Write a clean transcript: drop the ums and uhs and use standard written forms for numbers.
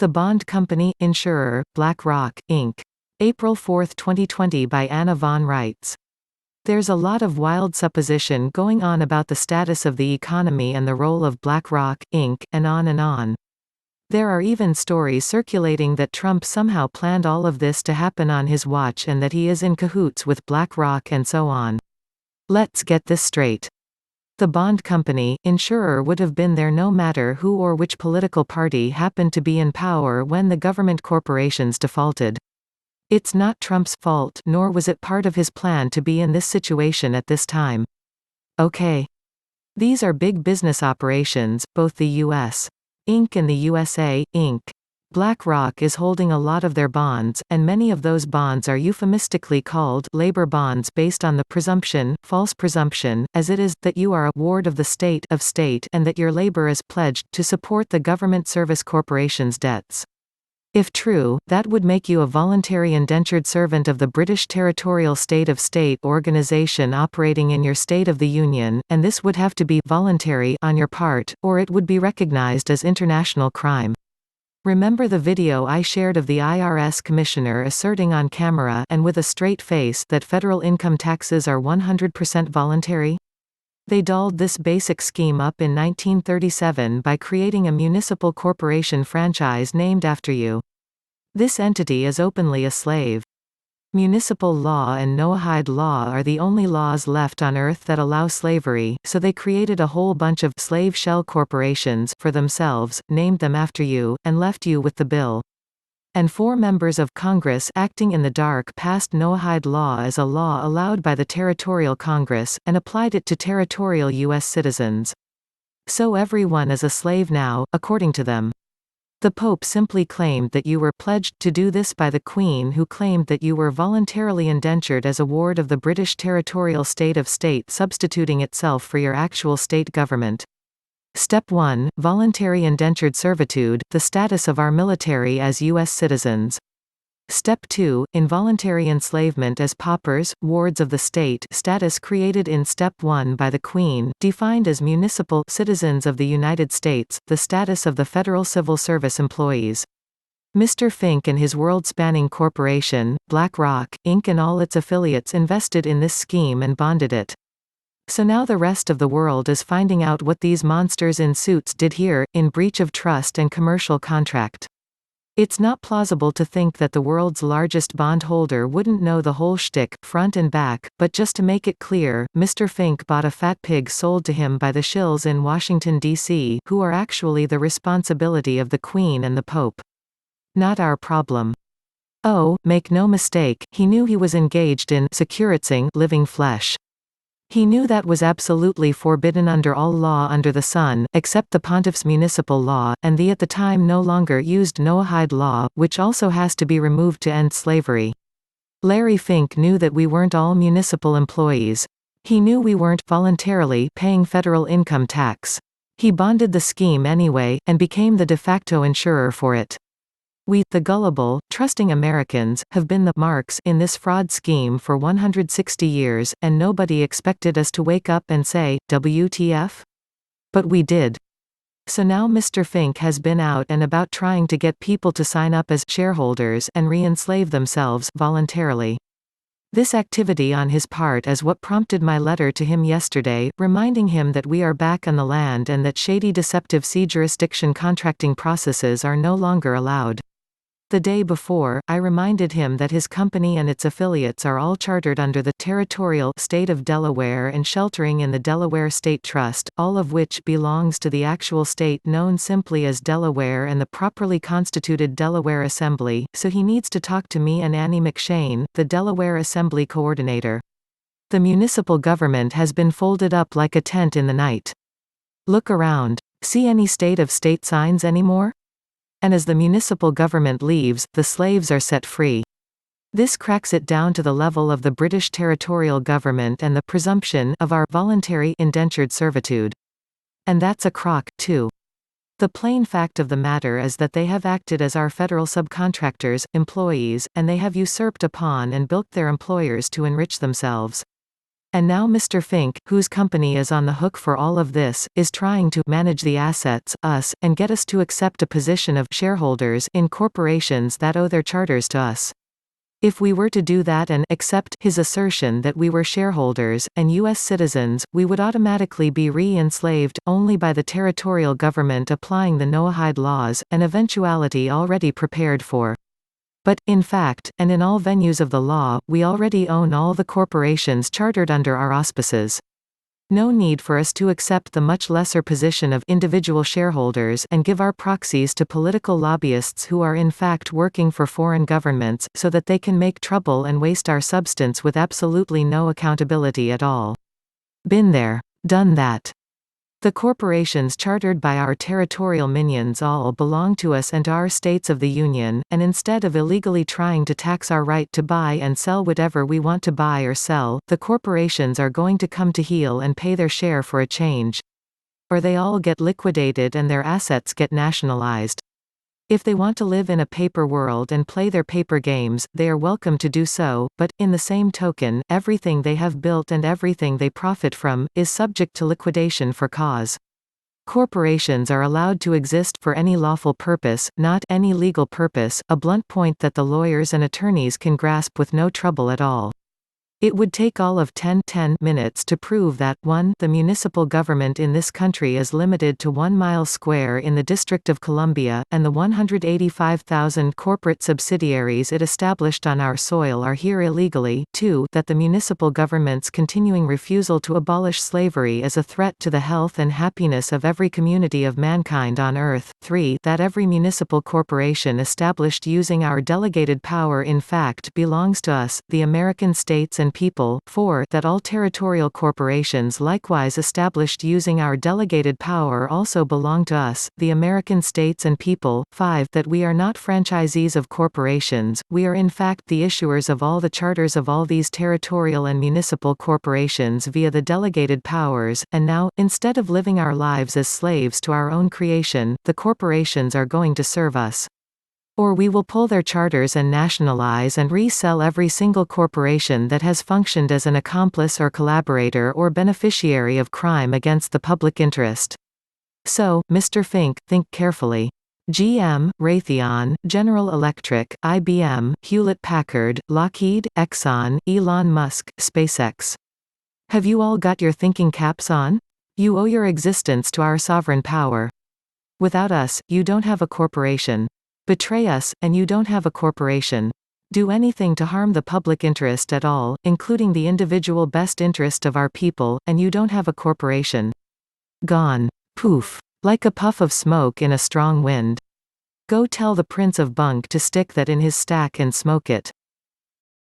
The Bond Company, Insurer, BlackRock, Inc. April 4, 2020 by Anna von Reitz. There's a lot of wild supposition going on about the status of the economy and the role of BlackRock, Inc., and on and on. There are even stories circulating that Trump somehow planned all of this to happen on his watch and that he is in cahoots with BlackRock and so on. Let's get this straight. The Bond Company, Insurer would have been there no matter who or which political party happened to be in power when the government corporations defaulted. It's not Trump's fault, nor was it part of his plan to be in this situation at this time. Okay. These are big business operations, both the U.S. Inc. and the USA, Inc. BlackRock is holding a lot of their bonds, and many of those bonds are euphemistically called labor bonds based on the presumption, false presumption, as it is, that you are a ward of the state and that your labor is pledged to support the government service corporation's debts. If true, that would make you a voluntary indentured servant of the British territorial state organization operating in your State of the Union, and this would have to be voluntary on your part, or it would be recognized as international crime. Remember the video I shared of the IRS commissioner asserting on camera and with a straight face that federal income taxes are 100% voluntary? They dolled this basic scheme up in 1937 by creating a municipal corporation franchise named after you. This entity is openly a slave. Municipal law and Noahide law are the only laws left on Earth that allow slavery, so they created a whole bunch of slave shell corporations for themselves, named them after you, and left you with the bill. And 4 members of Congress acting in the dark passed Noahide law as a law allowed by the Territorial Congress, and applied it to territorial U.S. citizens. So everyone is a slave now, according to them. The Pope simply claimed that you were pledged to do this by the Queen, who claimed that you were voluntarily indentured as a ward of the British territorial state, substituting itself for your actual state government. Step 1. Voluntary indentured servitude, the status of our military as U.S. citizens. Step 2. Involuntary enslavement as paupers, wards of the state, status created in Step 1 by the Queen, defined as municipal citizens of the United States, the status of the federal civil service employees. Mr. Fink and his world-spanning corporation, BlackRock, Inc. and all its affiliates invested in this scheme and bonded it. So now the rest of the world is finding out what these monsters in suits did here, in breach of trust and commercial contract. It's not plausible to think that the world's largest bondholder wouldn't know the whole shtick, front and back, but just to make it clear, Mr. Fink bought a fat pig sold to him by the shills in Washington, D.C., who are actually the responsibility of the Queen and the Pope. Not our problem. Oh, make no mistake, he knew he was engaged in securating living flesh. He knew that was absolutely forbidden under all law under the sun, except the Pontiff's municipal law, and the at the time no longer used Noahide law, which also has to be removed to end slavery. Larry Fink knew that we weren't all municipal employees. He knew we weren't voluntarily paying federal income tax. He bonded the scheme anyway, and became the de facto insurer for it. We, the gullible, trusting Americans, have been the marks in this fraud scheme for 160 years, and nobody expected us to wake up and say, WTF? But we did. So now Mr. Fink has been out and about trying to get people to sign up as shareholders and re-enslave themselves voluntarily. This activity on his part is what prompted my letter to him yesterday, reminding him that we are back on the land and that shady deceptive C-jurisdiction contracting processes are no longer allowed. The day before, I reminded him that his company and its affiliates are all chartered under the territorial state of Delaware and sheltering in the Delaware State Trust, all of which belongs to the actual state known simply as Delaware and the properly constituted Delaware Assembly, so he needs to talk to me and Annie McShane, the Delaware Assembly coordinator. The municipal government has been folded up like a tent in the night. Look around. See any state of state signs anymore? And as the municipal government leaves, the slaves are set free. This cracks it down to the level of the British territorial government and the presumption of our voluntary indentured servitude. And that's a crock, too. The plain fact of the matter is that they have acted as our federal subcontractors, employees, and they have usurped upon and bilked their employers to enrich themselves. And now Mr. Fink, whose company is on the hook for all of this, is trying to manage the assets, us, and get us to accept a position of shareholders in corporations that owe their charters to us. If we were to do that and accept his assertion that we were shareholders and U.S. citizens, we would automatically be re-enslaved, only by the territorial government applying the Noahide laws, an eventuality already prepared for. But, in fact, and in all venues of the law, we already own all the corporations chartered under our auspices. No need for us to accept the much lesser position of individual shareholders and give our proxies to political lobbyists who are in fact working for foreign governments, so that they can make trouble and waste our substance with absolutely no accountability at all. Been there. Done that. The corporations chartered by our territorial minions all belong to us and to our states of the Union, and instead of illegally trying to tax our right to buy and sell whatever we want to buy or sell, the corporations are going to come to heel and pay their share for a change. Or they all get liquidated and their assets get nationalized. If they want to live in a paper world and play their paper games, they are welcome to do so, but, in the same token, everything they have built and everything they profit from, is subject to liquidation for cause. Corporations are allowed to exist for any lawful purpose, not any legal purpose, a blunt point that the lawyers and attorneys can grasp with no trouble at all. It would take all of 10 minutes to prove that 1. The municipal government in this country is limited to 1 mile square in the District of Columbia, and the 185,000 corporate subsidiaries it established on our soil are here illegally. 2. That the municipal government's continuing refusal to abolish slavery is a threat to the health and happiness of every community of mankind on earth. 3. That every municipal corporation established using our delegated power in fact belongs to us, the American states and people. 4. That all territorial corporations likewise established using our delegated power also belong to us, the American states and people. 5. That we are not franchisees of corporations, we are in fact the issuers of all the charters of all these territorial and municipal corporations via the delegated powers, and now, instead of living our lives as slaves to our own creation, the corporations are going to serve us. Or we will pull their charters and nationalize and resell every single corporation that has functioned as an accomplice or collaborator or beneficiary of crime against the public interest. So, Mr. Fink, think carefully. GM, Raytheon, General Electric, IBM, Hewlett-Packard, Lockheed, Exxon, Elon Musk, SpaceX. Have you all got your thinking caps on? You owe your existence to our sovereign power. Without us, you don't have a corporation. Betray us, and you don't have a corporation. Do anything to harm the public interest at all, including the individual best interest of our people, and you don't have a corporation. Gone. Poof. Like a puff of smoke in a strong wind. Go tell the Prince of Bunk to stick that in his stack and smoke it.